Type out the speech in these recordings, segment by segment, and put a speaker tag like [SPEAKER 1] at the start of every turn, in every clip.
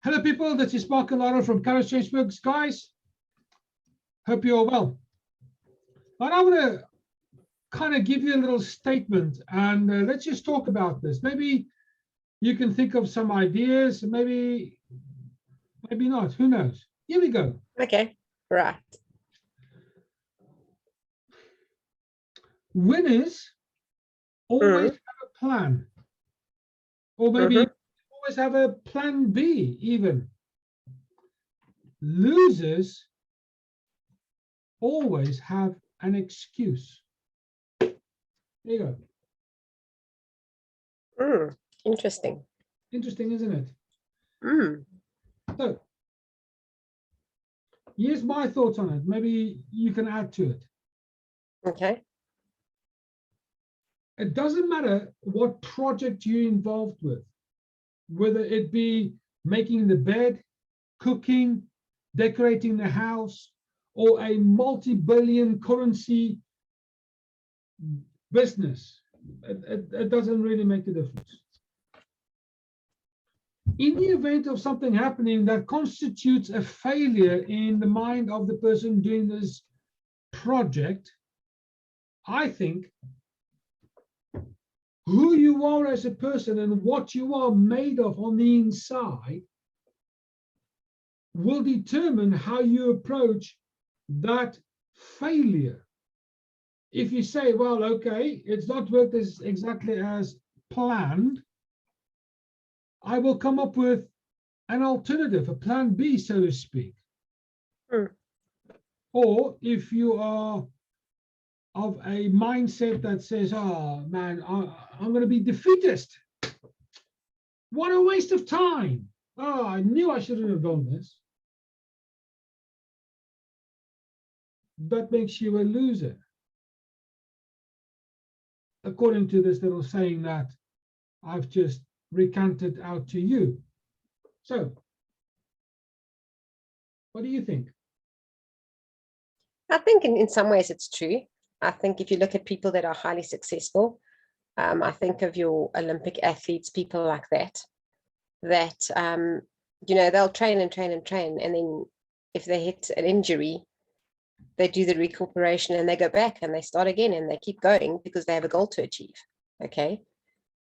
[SPEAKER 1] Hello, people. This is Mark and Lara from Kharischangeworks, guys. Hope you're well. But I want to kind of give you a little statement, and let's just talk about this. Maybe you can think of some ideas, maybe not. Who knows? Here we go.
[SPEAKER 2] Okay, right.
[SPEAKER 1] Winners always have a plan, or maybe always have a plan B even. Losers always have an excuse. There you
[SPEAKER 2] go. Interesting.
[SPEAKER 1] Interesting, isn't it? So, here's my thoughts on it. Maybe you can add to it.
[SPEAKER 2] Okay.
[SPEAKER 1] It doesn't matter what project you're involved with, whether it be making the bed, cooking, decorating the house, or a multi-billion currency business. It doesn't really make a difference. In the event of something happening that constitutes a failure in the mind of the person doing this project, I think who you are as a person and what you are made of on the inside will determine how you approach that failure. If you say, well, okay, it's not worked as exactly as planned, I will come up with an alternative, a plan B, so to speak. Or if you are of a mindset that says, oh man, I'm going to be defeatist. What a waste of time. Oh, I knew I shouldn't have done this. That makes you a loser. According to this little saying that I've just recanted out to you. So, what do you think?
[SPEAKER 2] I think in some ways it's true. I think if you look at people that are highly successful, I think of your Olympic athletes, people like that, they'll train and train and train. And then if they hit an injury, they do the recuperation and they go back and they start again and they keep going because they have a goal to achieve. Okay.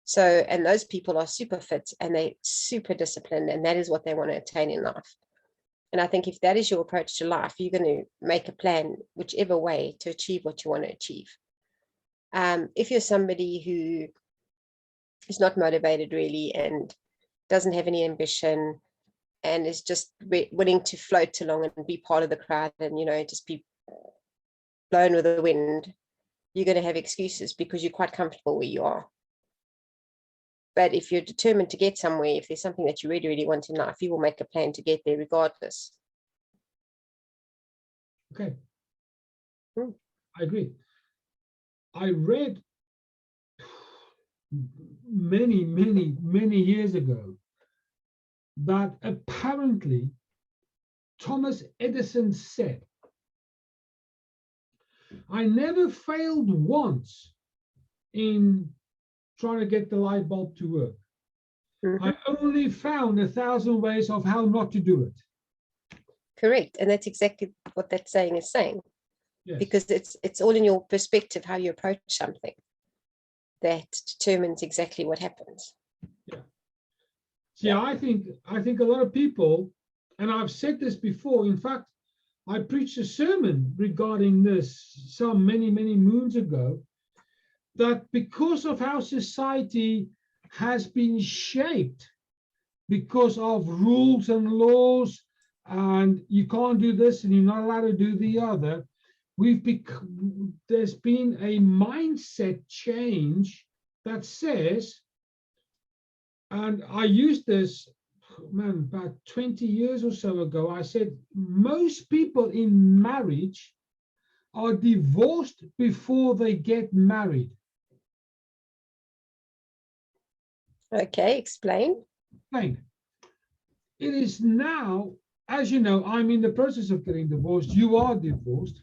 [SPEAKER 2] So, and those people are super fit and they're super disciplined, and that is what they want to attain in life. And I think if that is your approach to life, you're going to make a plan, whichever way, to achieve what you want to achieve. If you're somebody who is not motivated really and doesn't have any ambition and is just willing to float along and be part of the crowd and, just be blown with the wind, you're going to have excuses because you're quite comfortable where you are. But if you're determined to get somewhere, if there's something that you really, really want in life, you will make a plan to get there regardless.
[SPEAKER 1] Okay. I agree. I read many years ago that apparently Thomas Edison said, I never failed once in trying to get the light bulb to work. I only found 1,000 ways of how not to do it.
[SPEAKER 2] Correct. And that's exactly what that saying is saying. Yes. Because it's all in your perspective, how you approach something that determines exactly what happens.
[SPEAKER 1] Yeah. See, yeah. I think a lot of people, and I've said this before, in fact, I preached a sermon regarding this some many moons ago, that because of how society has been shaped, because of rules and laws, and you can't do this and you're not allowed to do the other, there's been a mindset change that says, and I used this, about 20 years or so ago, I said, most people in marriage are divorced before they get married.
[SPEAKER 2] Okay, explain.
[SPEAKER 1] It is now, as you know, I'm in the process of getting divorced. You are divorced.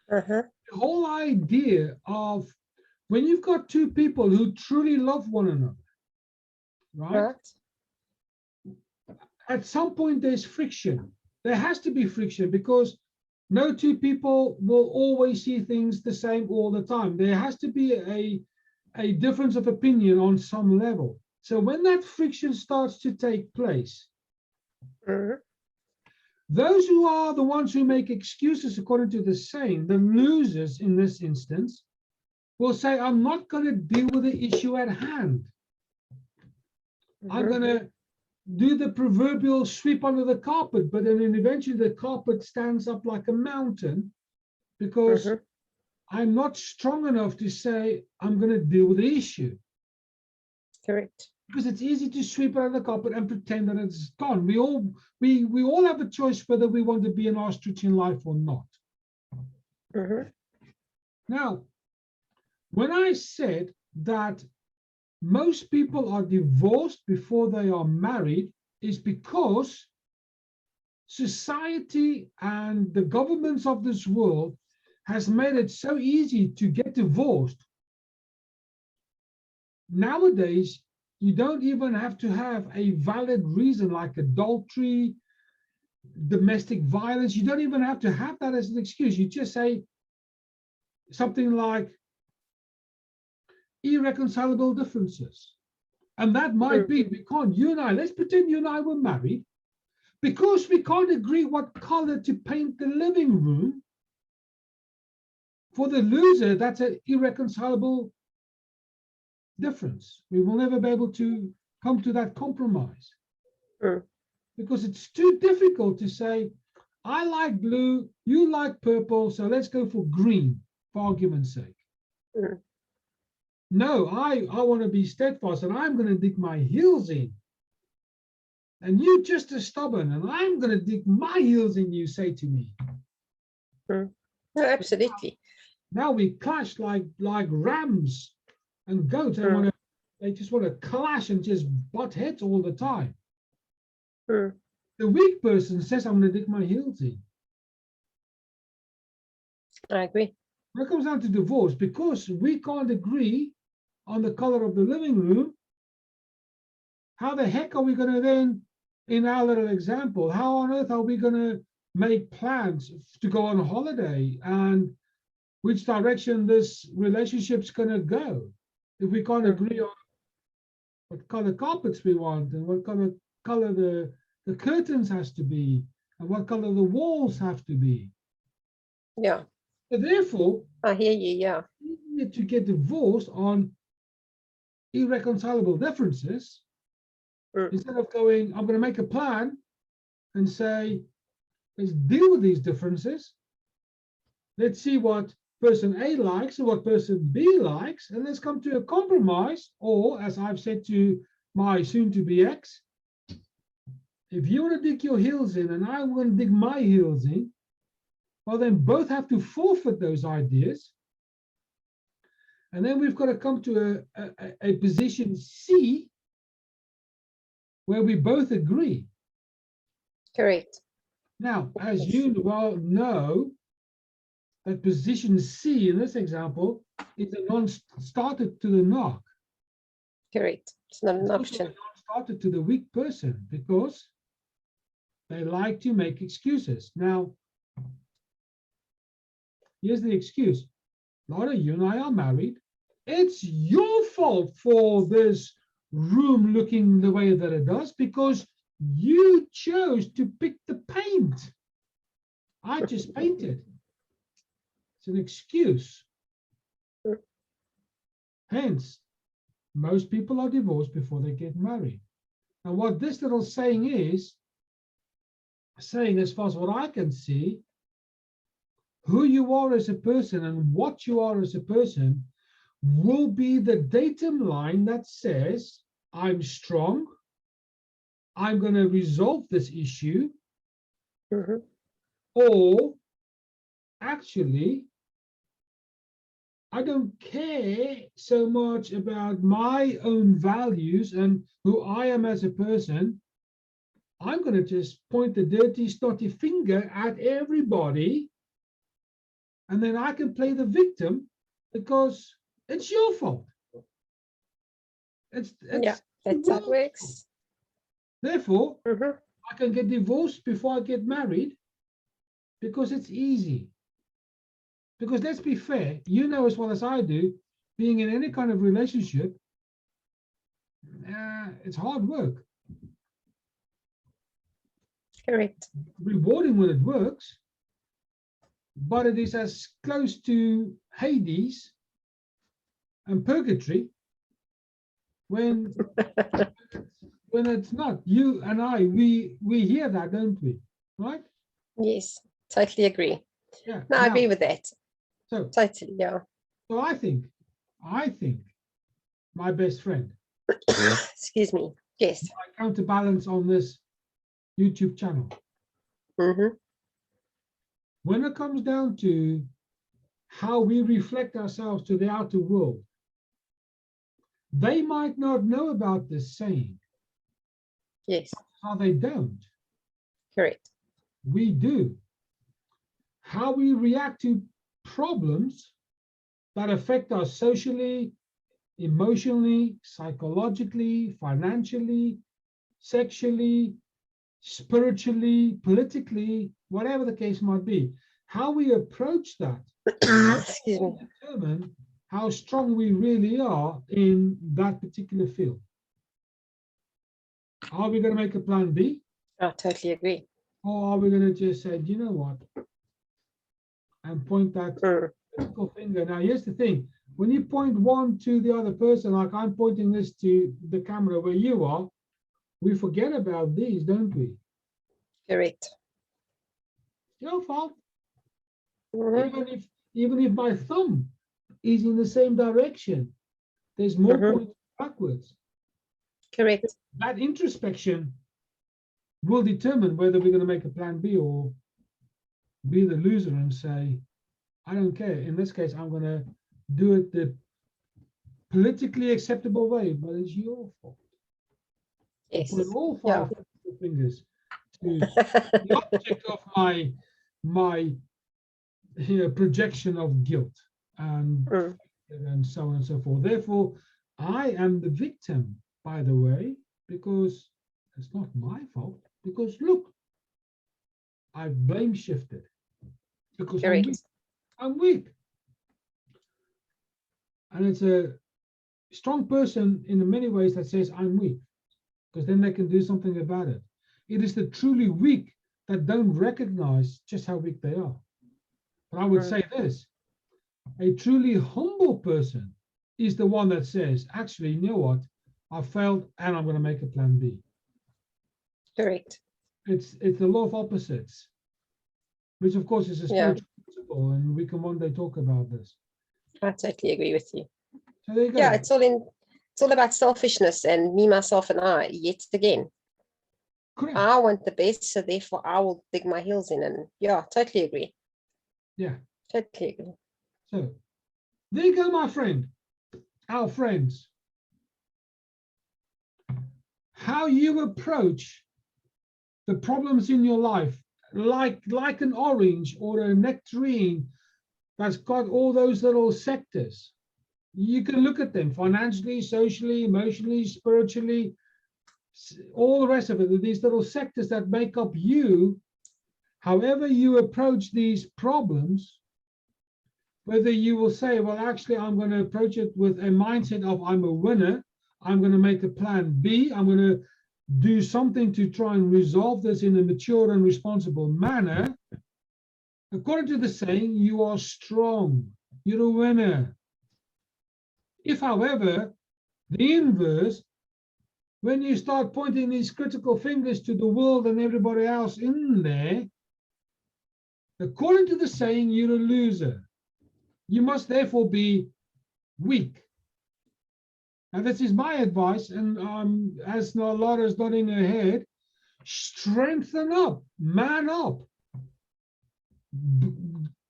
[SPEAKER 1] The whole idea of when you've got two people who truly love one another, right? at some point there's friction. There has to be friction because no two people will always see things the same all the time. There has to be a difference of opinion on some level. So when that friction starts to take place, those who are the ones who make excuses according to the saying, the losers in this instance, will say, I'm not going to deal with the issue at hand. I'm going to do the proverbial sweep under the carpet, but then eventually the carpet stands up like a mountain because I'm not strong enough to say I'm going to deal with the issue.
[SPEAKER 2] Correct.
[SPEAKER 1] Because it's easy to sweep it under the carpet and pretend that it's gone. We all have a choice whether we want to be an ostrich in life or not. Now, when I said that most people are divorced before they are married, is because society and the governments of this world has made it so easy to get divorced. Nowadays, you don't even have to have a valid reason like adultery, domestic violence. You don't even have to have that as an excuse. You just say something like irreconcilable differences. And that might be, let's pretend you and I were married. Because we can't agree what color to paint the living room, for the loser, that's an irreconcilable difference. We will never be able to come to that compromise. Because it's too difficult to say, I like blue, you like purple, so let's go for green, for argument's sake. No, I want to be steadfast and I'm going to dig my heels in. And you just as stubborn and I'm going to dig my heels in, you say to me.
[SPEAKER 2] No, absolutely.
[SPEAKER 1] Now we clash like rams and goats. They just want to clash and just butt heads all the time. The weak person says, I'm going to dig my heels in.
[SPEAKER 2] I agree.
[SPEAKER 1] When it comes down to divorce, because we can't agree on the color of the living room, how the heck are we going to then, in our little example, how on earth are we going to make plans to go on holiday and which direction this relationship's going to go if we can't agree on what color carpets we want and what color the curtains has to be and what color the walls have to be?
[SPEAKER 2] Yeah.
[SPEAKER 1] So therefore,
[SPEAKER 2] I hear you, yeah.
[SPEAKER 1] To get divorced on irreconcilable differences, instead of going, I'm going to make a plan and say, let's deal with these differences. Let's see what person A likes and what person B likes, and let's come to a compromise. Or, as I've said to my soon-to-be ex, if you want to dig your heels in and I want to dig my heels in, well, then both have to forfeit those ideas. And then we've got to come to a position C where we both agree.
[SPEAKER 2] Correct.
[SPEAKER 1] Now, as you well know, that position C in this example is a non-starter to the knock.
[SPEAKER 2] Correct. It's not an option.
[SPEAKER 1] Non-starter to the weak person because they like to make excuses. Now, here's the excuse. Lara, you and I are married. It's your fault for this room looking the way that it does because you chose to pick the paint. I just painted. It's an excuse. Hence, most people are divorced before they get married. And what this little saying is, saying as far as what I can see, who you are as a person and what you are as a person will be the datum line that says, I'm strong, I'm going to resolve this issue, or actually, I don't care so much about my own values and who I am as a person. I'm going to just point the dirty, snotty finger at everybody, and then I can play the victim because it's your fault. It's
[SPEAKER 2] yeah, that's how it works.
[SPEAKER 1] Therefore, I can get divorced before I get married because it's easy. Because let's be fair, you know as well as I do, being in any kind of relationship, it's hard work.
[SPEAKER 2] Correct.
[SPEAKER 1] Rewarding when it works, but it is as close to Hades and purgatory when it's not. You and I, we hear that, don't we? Right?
[SPEAKER 2] Yes, totally agree.
[SPEAKER 1] Yeah.
[SPEAKER 2] No, I agree with that.
[SPEAKER 1] So
[SPEAKER 2] Totally, yeah.
[SPEAKER 1] So I think my best friend,
[SPEAKER 2] Excuse me. Yes.
[SPEAKER 1] my counterbalance on this YouTube channel,
[SPEAKER 2] Mm-hmm.
[SPEAKER 1] when it comes down to how we reflect ourselves to the outer world, they might not know about this saying.
[SPEAKER 2] Yes.
[SPEAKER 1] How they don't.
[SPEAKER 2] Correct.
[SPEAKER 1] We do. How we react to problems that affect us socially, emotionally, psychologically, financially, sexually, spiritually, politically, whatever the case might be. How we approach that
[SPEAKER 2] Excuse me.
[SPEAKER 1] determine how strong we really are in that particular field. Are we going to make a plan B?
[SPEAKER 2] I totally agree.
[SPEAKER 1] Or are we going to just say, you know what? And point that critical finger. Now, here's the thing. When you point one to the other person, like I'm pointing this to the camera where you are, we forget about these, don't we?
[SPEAKER 2] Correct.
[SPEAKER 1] Your fault.
[SPEAKER 2] Mm-hmm.
[SPEAKER 1] Even if my thumb is in the same direction, there's more points backwards.
[SPEAKER 2] Correct.
[SPEAKER 1] That introspection will determine whether we're going to make a plan B or be the loser and say, I don't care. In this case, I'm going to do it the politically acceptable way, but it's your fault.
[SPEAKER 2] Yes.
[SPEAKER 1] Put all five fingers to the object of my projection of guilt and so on and so forth. Therefore, I am the victim, by the way, because it's not my fault. Because look, I've blame shifted because I'm weak. And it's a strong person in many ways that says I'm weak, because then they can do something about it. It is the truly weak that don't recognize just how weak they are. But I would say this, a truly humble person is the one that says, actually, you know what, I failed and I'm going to make a plan B.
[SPEAKER 2] Correct.
[SPEAKER 1] It's the law of opposites, which of course is a spiritual principle, and we can one day talk about this.
[SPEAKER 2] I totally agree with you.
[SPEAKER 1] So there you go.
[SPEAKER 2] Yeah, it's all about selfishness and me, myself, and I. Yet again,
[SPEAKER 1] correct.
[SPEAKER 2] I want the best, so therefore I will dig my heels in. And yeah, totally agree.
[SPEAKER 1] Yeah,
[SPEAKER 2] totally agree.
[SPEAKER 1] So there you go, my friend, our friends. How you approach the problems in your life, like an orange or a nectarine that's got all those little sectors. You can look at them financially, socially, emotionally, spiritually, all the rest of it. These little sectors that make up you. However you approach these problems, whether you will say, well, actually, I'm going to approach it with a mindset of I'm a winner. I'm going to make a plan B. I'm going to do something to try and resolve this in a mature and responsible manner. According to the saying, you are strong. You're a winner. If, however, the inverse, when you start pointing these critical fingers to the world and everybody else in there, according to the saying, you're a loser. You must therefore be weak. And this is my advice, and as Lara's nodding her head, strengthen up, man up.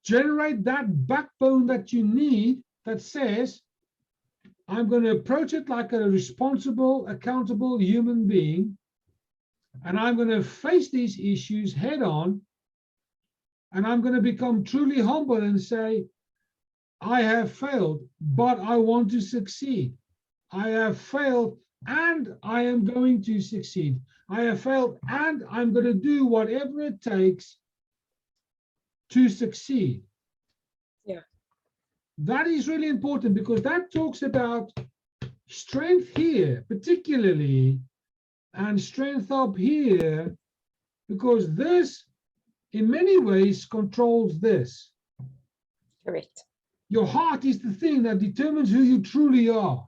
[SPEAKER 1] Generate that backbone that you need that says, I'm going to approach it like a responsible, accountable human being, and I'm going to face these issues head on, and I'm going to become truly humble and say, I have failed, but I want to succeed. I have failed, and I am going to succeed. I have failed and I'm going to do whatever it takes to succeed.
[SPEAKER 2] Yeah.
[SPEAKER 1] That is really important because that talks about strength here, particularly, and strength up here, because this, in many ways, controls this.
[SPEAKER 2] Correct.
[SPEAKER 1] Your heart is the thing that determines who you truly are.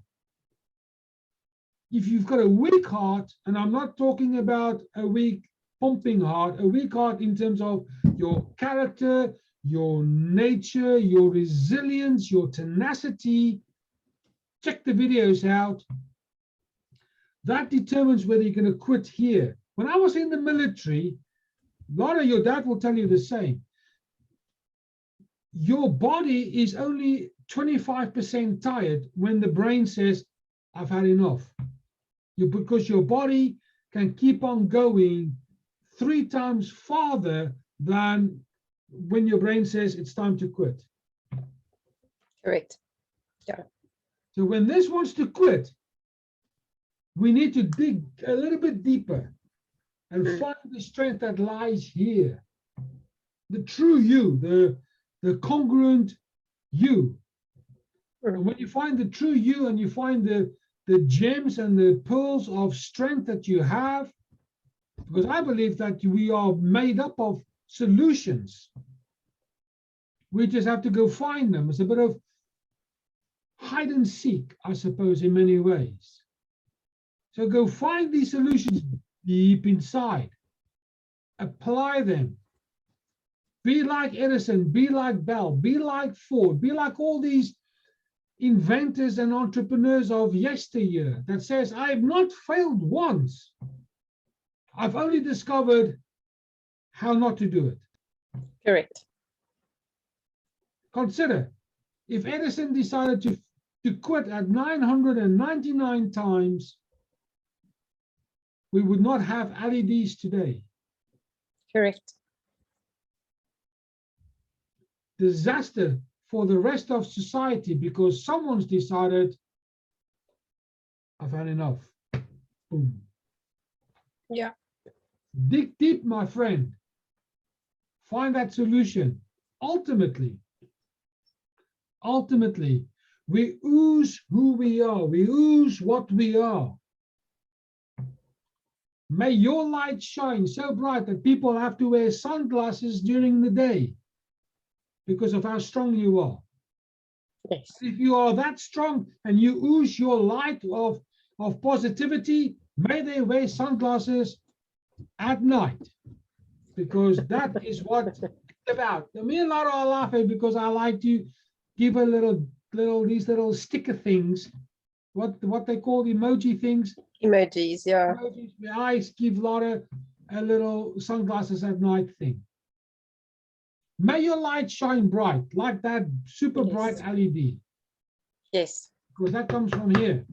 [SPEAKER 1] If you've got a weak heart, and I'm not talking about a weak pumping heart, a weak heart in terms of your character, your nature, your resilience, your tenacity, check the videos out. That determines whether you're going to quit here. When I was in the military, Lara, your dad will tell you the same. Your body is only 25% tired when the brain says, I've had enough. Because your body can keep on going 3 times farther than when your brain says it's time to quit.
[SPEAKER 2] Correct. Yeah.
[SPEAKER 1] So when this wants to quit, we need to dig a little bit deeper and find the strength that lies here. The true you, the congruent you. And when you find the true you and you find the gems and the pearls of strength that you have, because I believe that we are made up of solutions. We just have to go find them. It's a bit of hide and seek, I suppose, in many ways. So go find these solutions deep inside. Apply them. Be like Edison, be like Bell, be like Ford, be like all these inventors and entrepreneurs of yesteryear that says, I've not failed once. I've only discovered how not to do it.
[SPEAKER 2] Correct.
[SPEAKER 1] Consider, if Edison decided to quit at 999 times, we would not have LEDs today.
[SPEAKER 2] Correct.
[SPEAKER 1] Disaster for the rest of society because someone's decided, I've had enough. Boom.
[SPEAKER 2] Yeah.
[SPEAKER 1] Dig deep, my friend. Find that solution. Ultimately, we ooze who we are. We ooze what we are. May your light shine so bright that people have to wear sunglasses during the day because of how strong you are.
[SPEAKER 2] Yes.
[SPEAKER 1] If you are that strong and you ooze your light of positivity, may they wear sunglasses at night, because that is what it's about. Me and Lara are laughing because I like to give a these little sticker things, what they call emoji things.
[SPEAKER 2] Emojis, yeah.
[SPEAKER 1] Emojis. I give Lara a little sunglasses at night thing. May your light shine bright, like that super bright LED.
[SPEAKER 2] Yes.
[SPEAKER 1] Because that comes from here.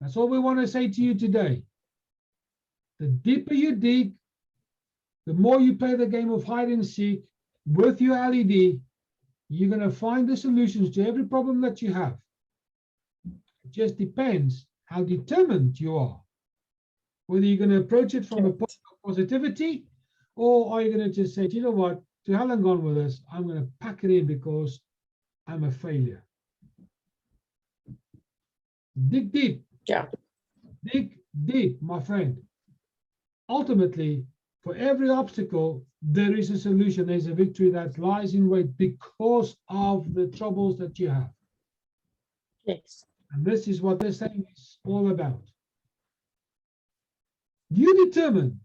[SPEAKER 1] That's all we want to say to you today. The deeper you dig, the more you play the game of hide and seek with your LED, you're going to find the solutions to every problem that you have. It just depends how determined you are. Whether you're going to approach it from a point of positivity, or are you going to just say, you know what, to hell and gone with this, I'm going to pack it in because I'm a failure. Dig deep.
[SPEAKER 2] Yeah.
[SPEAKER 1] Dig deep, my friend. Ultimately, for every obstacle, there is a solution. There's a victory that lies in wait because of the troubles that you have.
[SPEAKER 2] Yes.
[SPEAKER 1] And this is what this thing is all about. You determine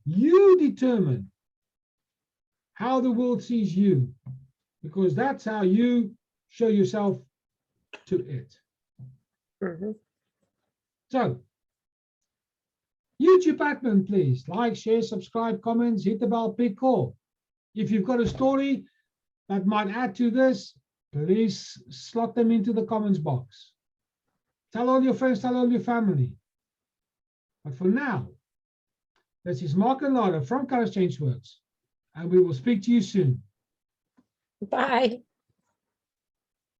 [SPEAKER 1] how the world sees you, because that's how you show yourself to it. So, YouTube admin, please like, share, subscribe, comments, hit the bell, big call. If you've got a story that might add to this, please slot them into the comments box. Tell all your friends, tell all your family. But for now, this is Mark and Lara from Kharischangeworks, and we will speak to you soon.
[SPEAKER 2] Bye.